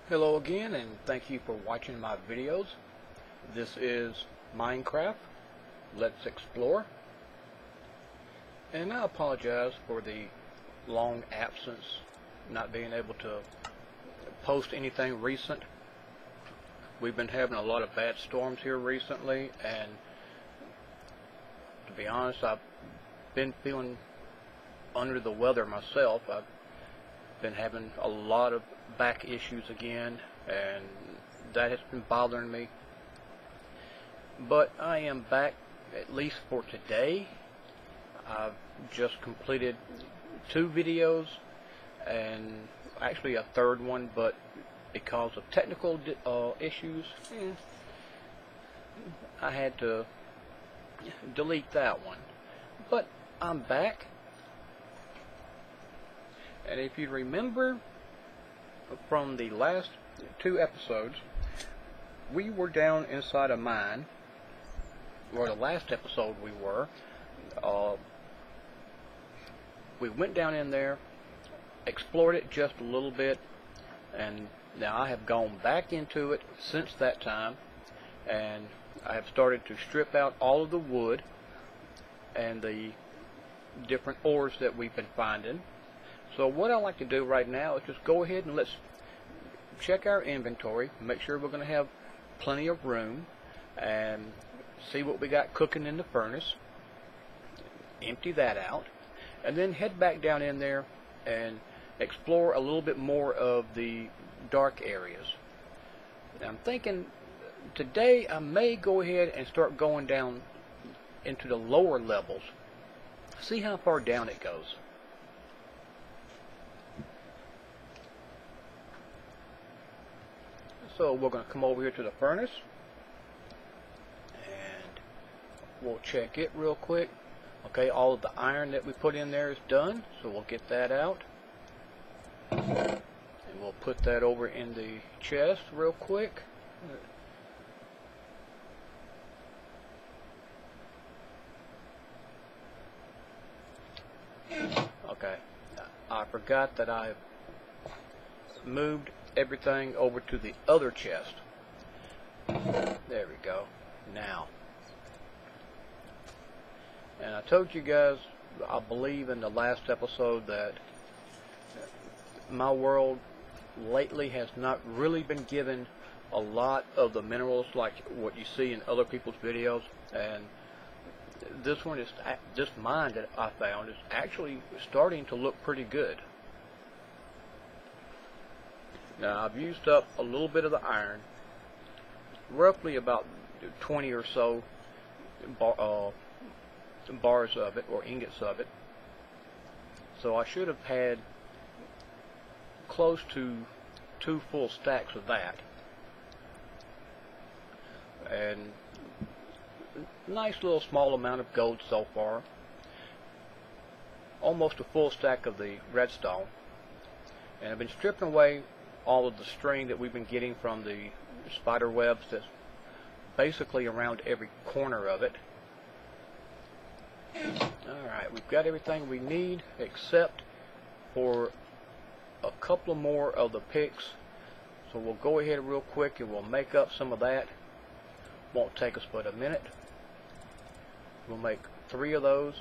Hello again, and thank you for watching my videos. This is Minecraft. Let's explore. And I apologize for the long absence, not being able to post anything recent. We've been having a lot of bad storms here recently, and to be honest, I've been feeling under the weather myself. I've been having a lot of back issues again, and that has been bothering me. But I am back, at least for today. I've just completed 2 videos, and actually a third one, but because of technical issues, I had to delete that one. But I'm back, and if you remember from the last 2 episodes, we were down inside a mine, or the last episode we were. We went down in there, explored it just a little bit, and now I have gone back into it since that time, and I have started to strip out all of the wood and the different ores that we've been finding. So what I like to do right now is just go ahead and let's check our inventory, make sure we're going to have plenty of room, and see what we got cooking in the furnace, empty that out, and then head back down in there and explore a little bit more of the dark areas. Now I'm thinking today I may go ahead and start going down into the lower levels, see how far down it goes. So we're going to come over here to the furnace, and we'll check it real quick. Okay, all of the iron that we put in there is done, so we'll get that out. And we'll put that over in the chest real quick. Okay, I forgot that I moved everything over to the other chest. There we go. Now, and I told you guys, I believe in the last episode, that my world lately has not really been given a lot of the minerals like what you see in other people's videos, and this one is, this mine that I found is actually starting to look pretty good. Now I've used up a little bit of the iron, roughly about 20 or so bars of it, or ingots of it. So I should have had close to 2 full stacks of that. And nice little small amount of gold so far. Almost a full stack of the redstone. And I've been stripping away all of the string that we've been getting from the spider webs that's basically around every corner of it. Alright, we've got everything we need except for a couple more of the picks, so we'll go ahead real quick and we'll make up some of that. Won't take us but a minute. We'll make 3 of those.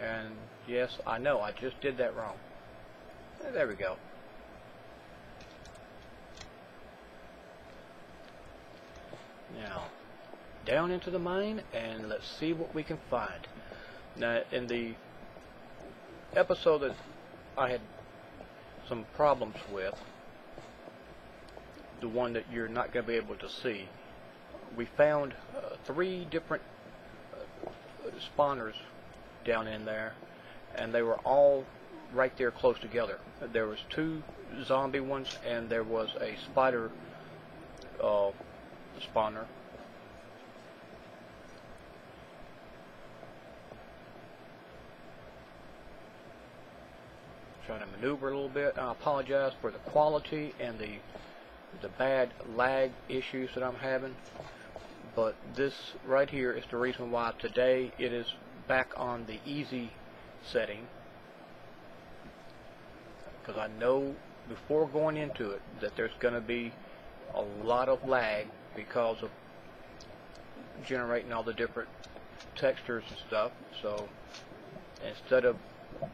And yes, I know, I just did that wrong. There we go. Now, down into the mine, and let's see what we can find. Now, in the episode that I had some problems with, the one that you're not going to be able to see, we found 3 different spawners down in there, and they were all right there close together. There was 2 zombie ones, and there was a spider spawner. Trying to maneuver a little bit. I apologize for the quality and the bad lag issues that I'm having, but this right here is the reason why today it is back on the easy setting, because I know before going into it that there's going to be a lot of lag because of generating all the different textures and stuff. So instead of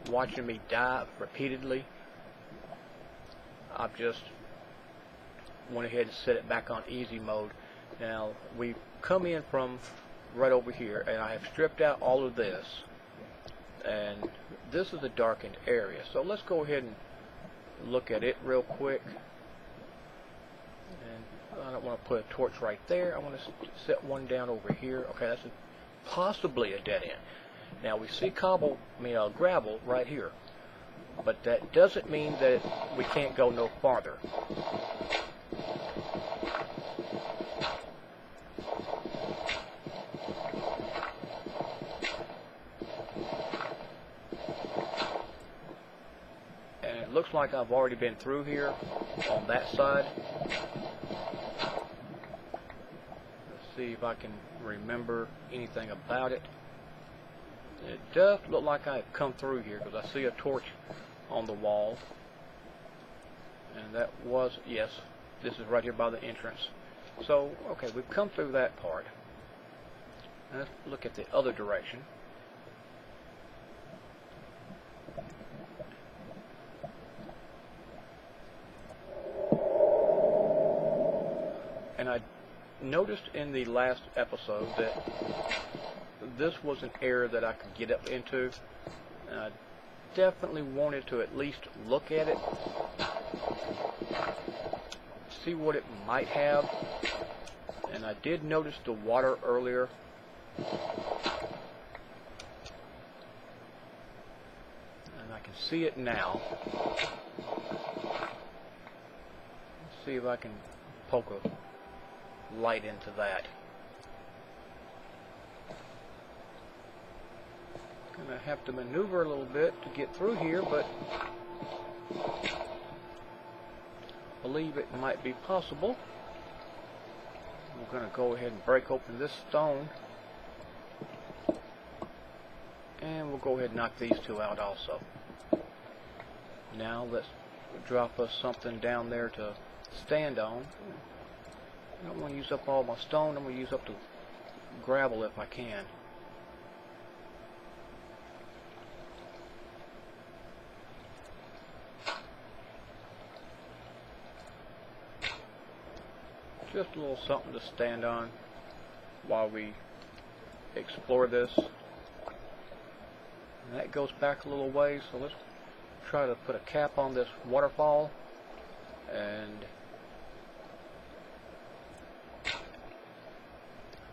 watching me die repeatedly, I've just went ahead and set it back on easy mode. Now we come in from right over here, and I have stripped out all of this, and this is a darkened area. So let's go ahead and look at it real quick. And I don't want to put a torch right there. I want to set one down over here. Okay, that's possibly a dead end. Now we see gravel right here, but that doesn't mean that we can't go no farther. And it looks like I've already been through here on that side. Let's see if I can remember anything about it. It does look like I've come through here because I see a torch on the wall. And that was, yes, this is right here by the entrance. So, okay, we've come through that part. Now let's look at the other direction. And I noticed in the last episode that this was an area that I could get up into. And I definitely wanted to at least look at it, see what it might have. And I did notice the water earlier. And I can see it now. Let's see if I can poke a light into that. Gonna have to maneuver a little bit to get through here, but I believe it might be possible. We're gonna go ahead and break open this stone, and we'll go ahead and knock these two out also. Now let's drop us something down there to stand on. I don't want to use up all my stone. I'm going to use up the gravel if I can. Just a little something to stand on while we explore this. And that goes back a little ways, so let's try to put a cap on this waterfall and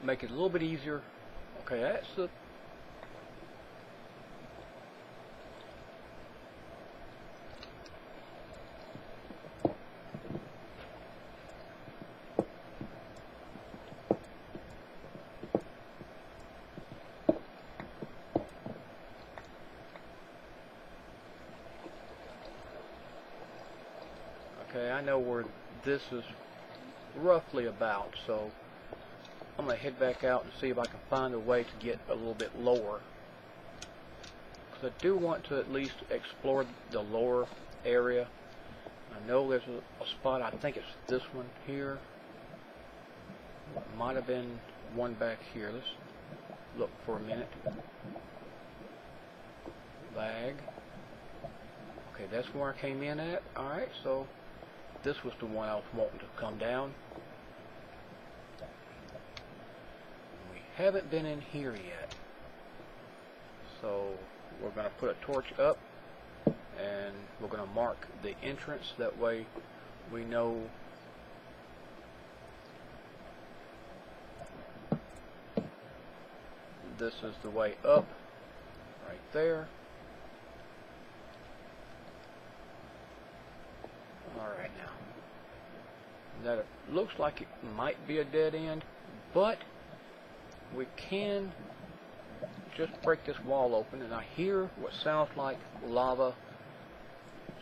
make it a little bit easier. Okay, that's the okay, I know where this is roughly about, so I'm going to head back out and see if I can find a way to get a little bit lower. Because I do want to at least explore the lower area. I know there's a spot, I think it's this one here. It might have been one back here. Let's look for a minute. Bag. Okay, that's where I came in at. Alright, so this was the one I was wanting to come down. Haven't been in here yet, so we're going to put a torch up and we're going to mark the entrance. That way we know this is the way up right there. Alright, now that it looks like it might be a dead end, but we can just break this wall open, and I hear what sounds like lava,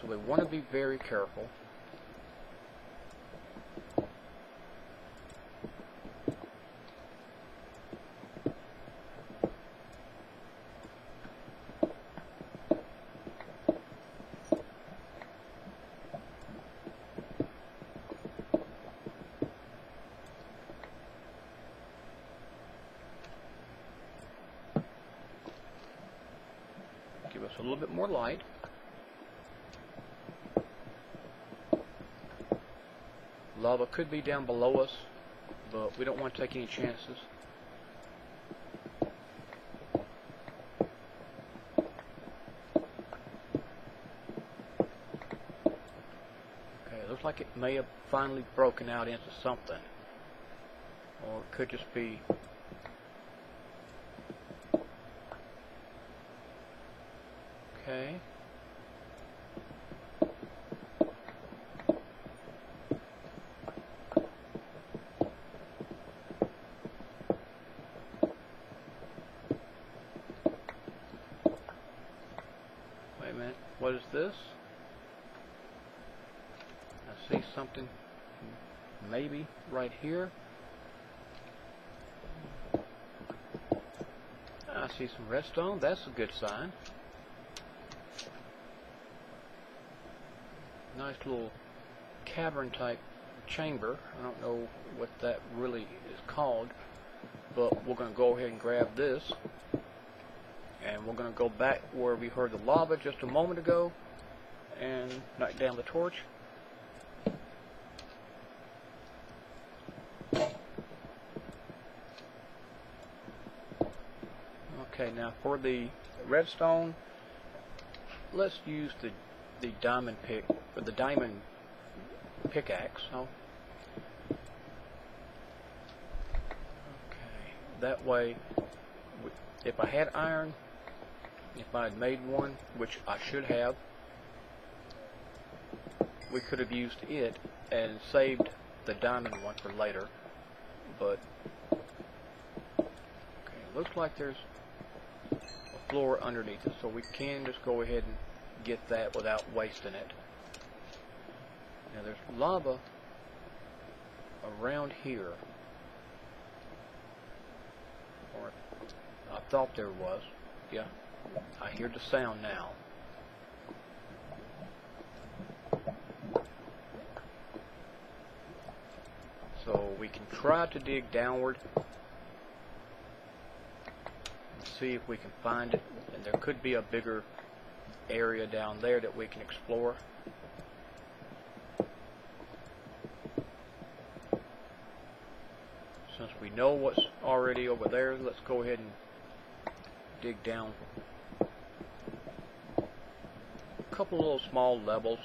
so we want to be very careful. a little bit more light. Lava could be down below us, but we don't want to take any chances. Okay, it looks like it may have finally broken out into something. Or it could just be okay. Wait a minute, what is this? I see something maybe right here. I see some redstone. That's a good sign. Nice little cavern type chamber. I don't know what that really is called, but we're going to go ahead and grab this, and we're going to go back where we heard the lava just a moment ago and knock down the torch. Okay, now for the redstone, let's use the diamond pick, or the diamond pickaxe. Oh. Okay, that way, if I had iron, if I had made one, which I should have, we could have used it and saved the diamond one for later. But okay, looks like there's floor underneath it, so we can just go ahead and get that without wasting it. Now there's lava around here, or I thought there was. Yeah, I hear the sound now. So we can try to dig downward see if we can find it, and there could be a bigger area down there that we can explore. Since we know what's already over there, let's go ahead and dig down a couple of little small levels.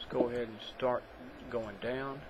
Go ahead and start going down.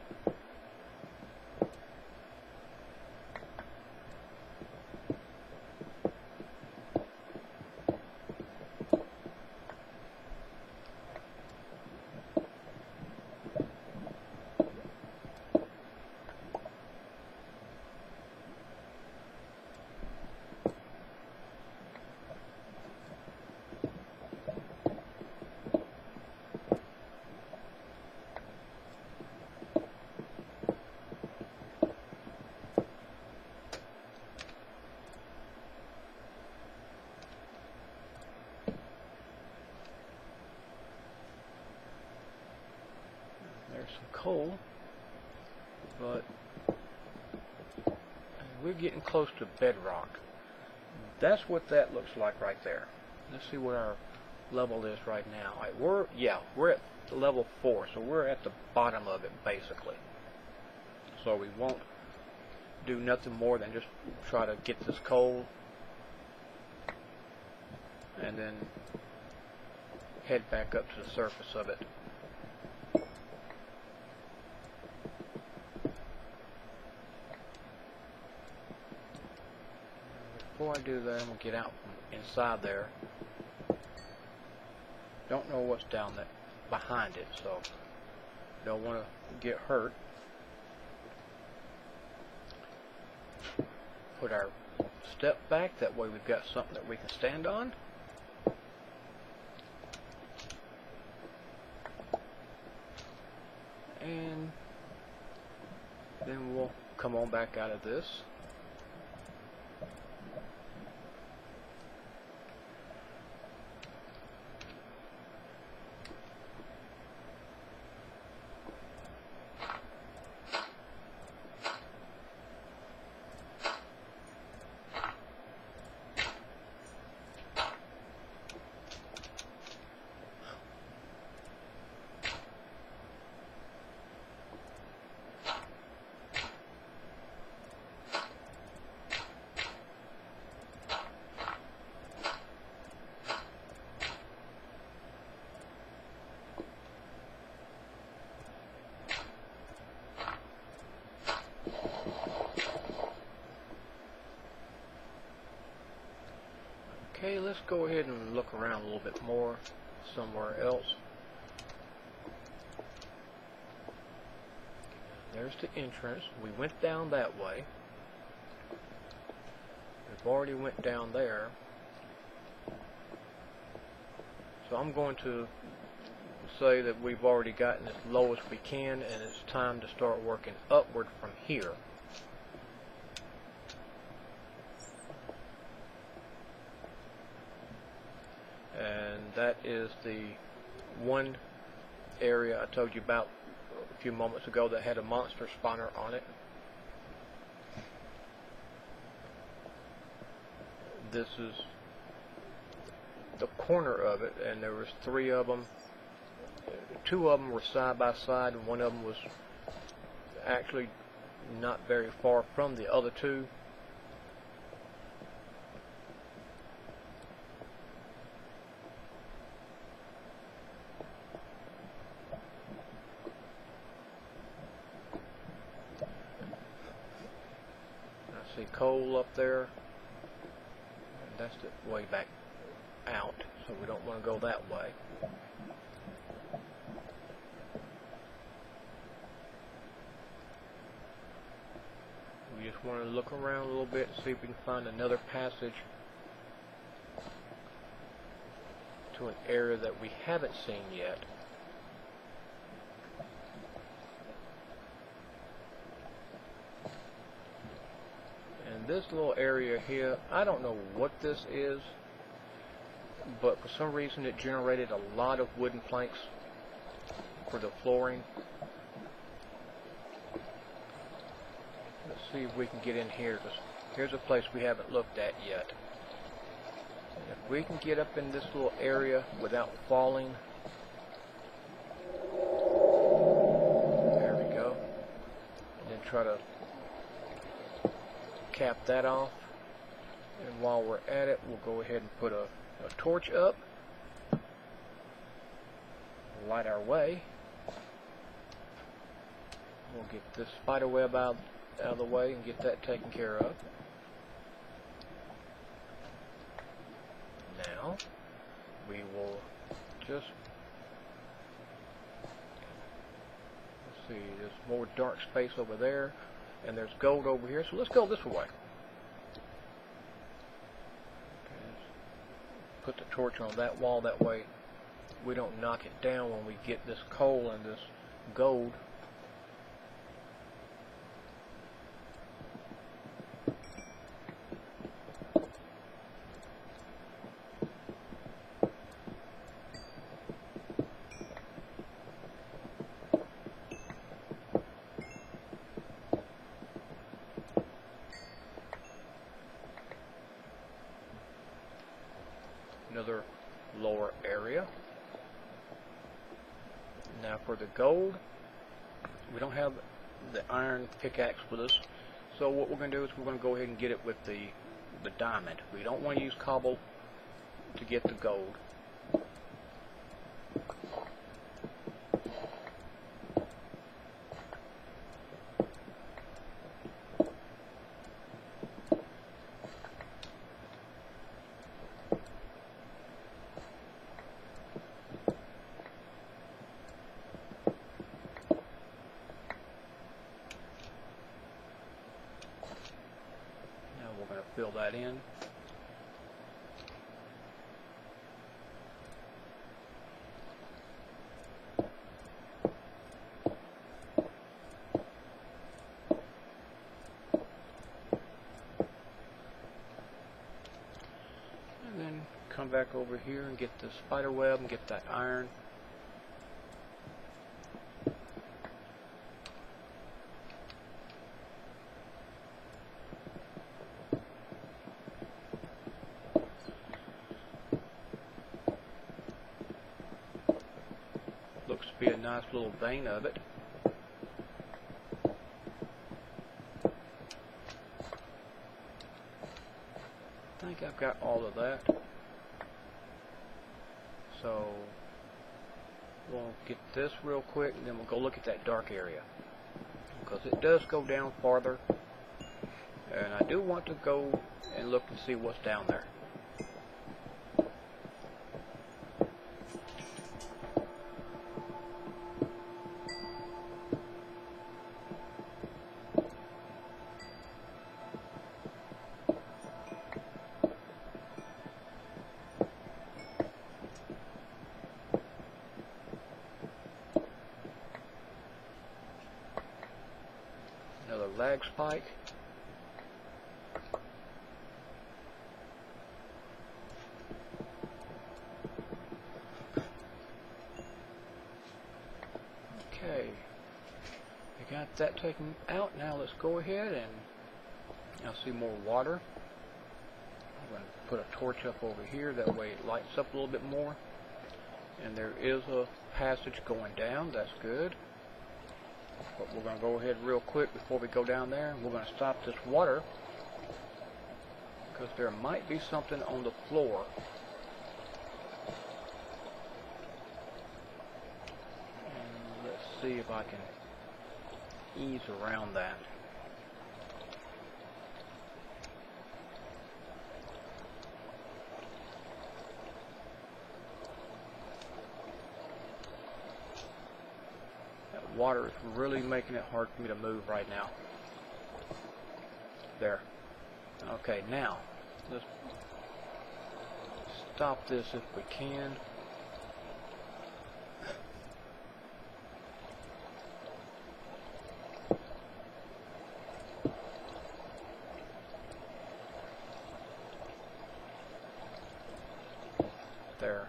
Some coal, but we're getting close to bedrock. That's what that looks like right there. Let's see what our level is right now. We're at level 4, so we're at the bottom of it basically. So we won't do nothing more than just try to get this coal and then head back up to the surface of it. Before I do that, I'm going to get out from inside there. Don't know what's down there behind it, so don't want to get hurt. Put our step back, that way we've got something that we can stand on. And then we'll come on back out of this. let's go ahead and look around a little bit more somewhere else. There's the entrance. We went down that way. We've already went down there. So I'm going to say that we've already gotten as low as we can, and it's time to start working upward from here. And that is the one area I told you about a few moments ago that had a monster spawner on it. This is the corner of it, and there was 3 of them. 2 of them were side by side, and 1 of them was actually not very far from the other 2. I see coal up there, and that's the way back out, so we don't want to go that way. We just want to look around a little bit and see if we can find another passage to an area that we haven't seen yet. And this little area here, I don't know what this is, but for some reason it generated a lot of wooden planks for the flooring. Let's see if we can get in here, because here's a place we haven't looked at yet. And if we can get up in this little area without falling, there we go, and then try to cap that off. And while we're at it, we'll go ahead and put a torch up, light our way. We'll get this spider web out of the way and get that taken care of. Now we will just, let's see, there's more dark space over there, and there's gold over here, so let's go this way. Put the torch on that wall, that way we don't knock it down when we get this coal and this gold. Another lower area. Now for the gold, we don't have the iron pickaxe with us, so what we're going to do is we're going to go ahead and get it with the diamond. We don't want to use cobble to get the gold. Fill that in. And then come back over here and get the spider web and get that iron. Looks to be a nice little vein of it. I think I've got all of that. So we'll get this real quick and then we'll go look at that dark area, because it does go down farther, and I do want to go and look and see what's down there. lag spike. Okay, we got that taken out. Now let's go ahead and I'll see more water. I'm going to put a torch up over here, that way it lights up a little bit more. And there is a passage going down, that's good. But we're going to go ahead real quick before we go down there. We're going to stop this water because there might be something on the floor. And let's see if I can ease around that. Water is really making it hard for me to move right now. There. Okay, now let's stop this if we can. There.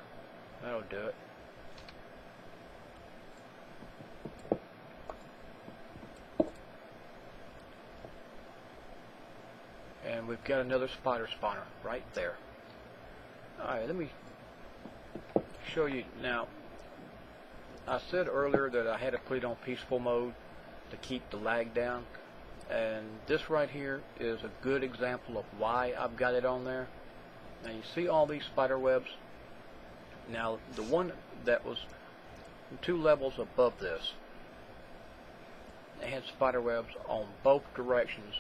That'll do it. And we've got another spider spawner right there. Alright, let me show you now. I said earlier that I had to put it on peaceful mode to keep the lag down, and this right here is a good example of why I've got it on there. Now you see all these spider webs. Now the one that was 2 levels above this, it had spider webs on both directions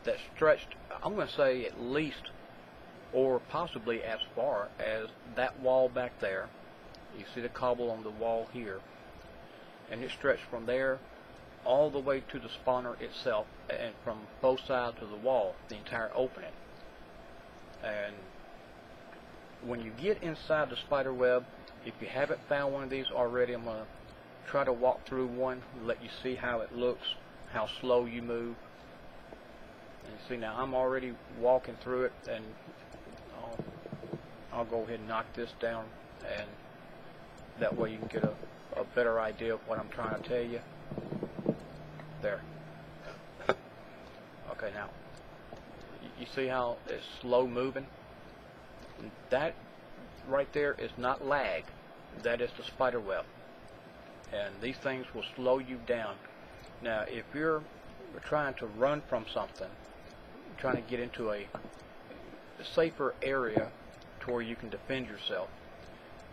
that stretched, I'm going to say, at least or possibly as far as that wall back there. You see the cobble on the wall here, and it stretched from there all the way to the spawner itself, and from both sides of the wall, the entire opening. And when you get inside the spider web, if you haven't found one of these already, I'm going to try to walk through one, let you see how it looks, how slow you move. And see, now I'm already walking through it, and I'll go ahead and knock this down, and that way you can get a better idea of what I'm trying to tell you. There. Okay, now you see how it's slow moving? That right there is not lag. That is the spider web, and these things will slow you down. Now if you're trying to run from something, trying to get into a safer area to where you can defend yourself,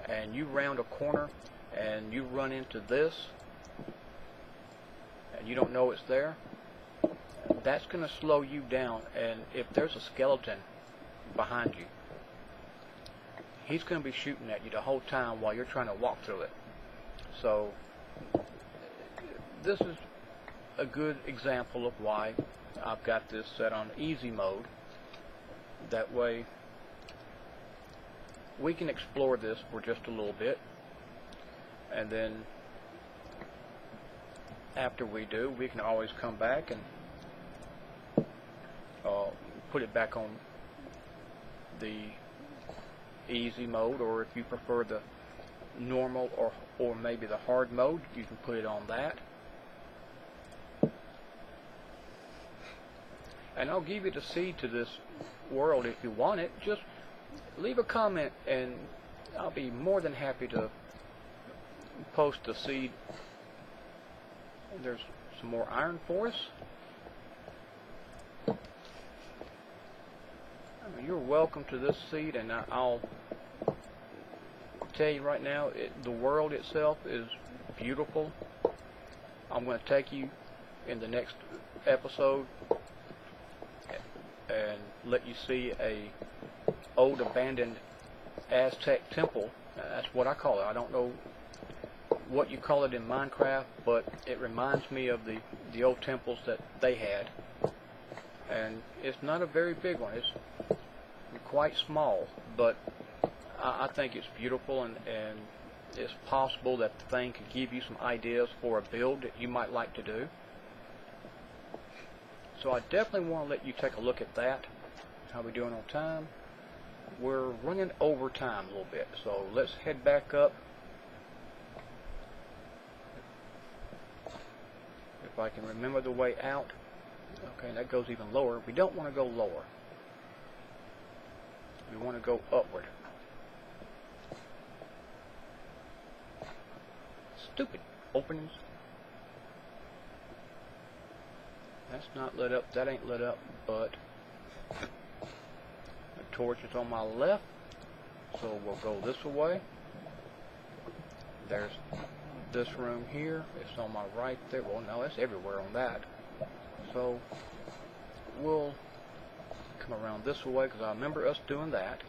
and you round a corner and you run into this and you don't know it's there, that's going to slow you down. And if there's a skeleton behind you, he's going to be shooting at you the whole time while you're trying to walk through it. So this is a good example of why I've got this set on easy mode. That way we can explore this for just a little bit, and then after we do, we can always come back and put it back on the easy mode, or if you prefer the normal or maybe the hard mode, you can put it on that. And I'll give you the seed to this world if you want it. Just leave a comment and I'll be more than happy to post the seed. There's some more iron for us. You're welcome to this seed, and I'll tell you right now, the world itself is beautiful. I'm going to take you in the next episode and let you see a old abandoned Aztec temple. That's what I call it. I don't know what you call it in Minecraft, but it reminds me of the old temples that they had. And it's not a very big one. It's quite small, but I think it's beautiful, and it's possible that the thing could give you some ideas for a build that you might like to do. So I definitely want to let you take a look at that. How we doing on time? We're running over time a little bit, so let's head back up. If I can remember the way out. Okay, that goes even lower. We don't want to go lower. We want to go upward. Stupid openings. That's not lit up. That ain't lit up, but the torch is on my left, so we'll go this way. There's this room here. It's on my right there. Well, no, it's everywhere on that. So we'll come around this way because I remember us doing that.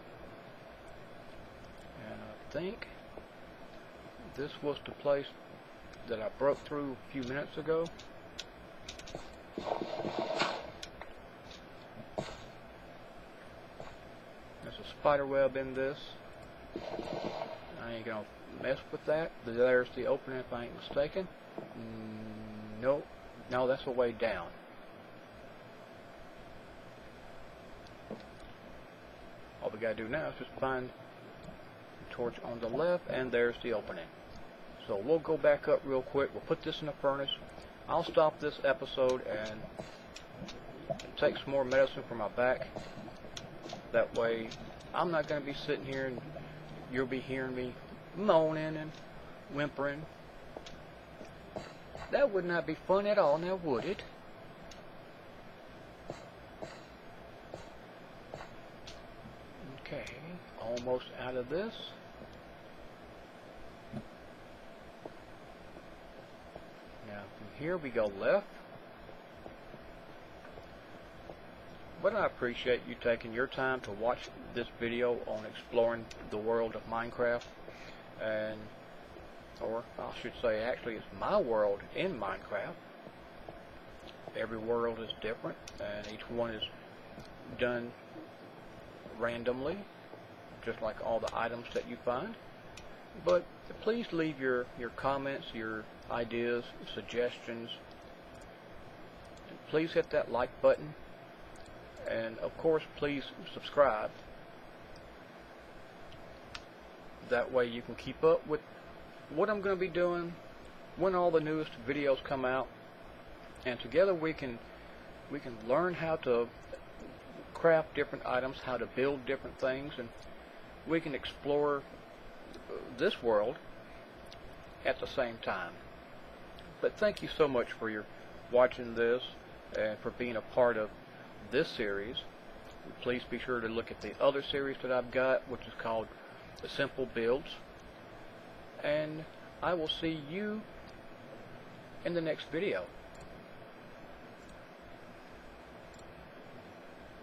And I think this was the place that I broke through a few minutes ago. There's a spider web in this. I ain't gonna mess with that. There's the opening if I ain't mistaken. Nope. No, that's a way down. All we gotta do now is just find the torch on the left, and there's the opening. So we'll go back up real quick. We'll put this in the furnace. I'll stop this episode and take some more medicine for my back. That way I'm not going to be sitting here and you'll be hearing me moaning and whimpering. That would not be fun at all, now would it? Okay, almost out of this. Now from here we go left. But I appreciate you taking your time to watch this video on exploring the world of Minecraft, and or I should say actually it's my world in Minecraft. Every world is different and each one is done randomly, just like all the items that you find. But please leave your comments, your ideas, suggestions, and please hit that like button. And of course, please subscribe. That way you can keep up with what I'm going to be doing when all the newest videos come out. And together we can learn how to craft different items, how to build different things, and we can explore this world at the same time. But thank you so much for your watching this and for being a part of this series. Please be sure to look at the other series that I've got, which is called The Simple Builds. And I will see you in the next video.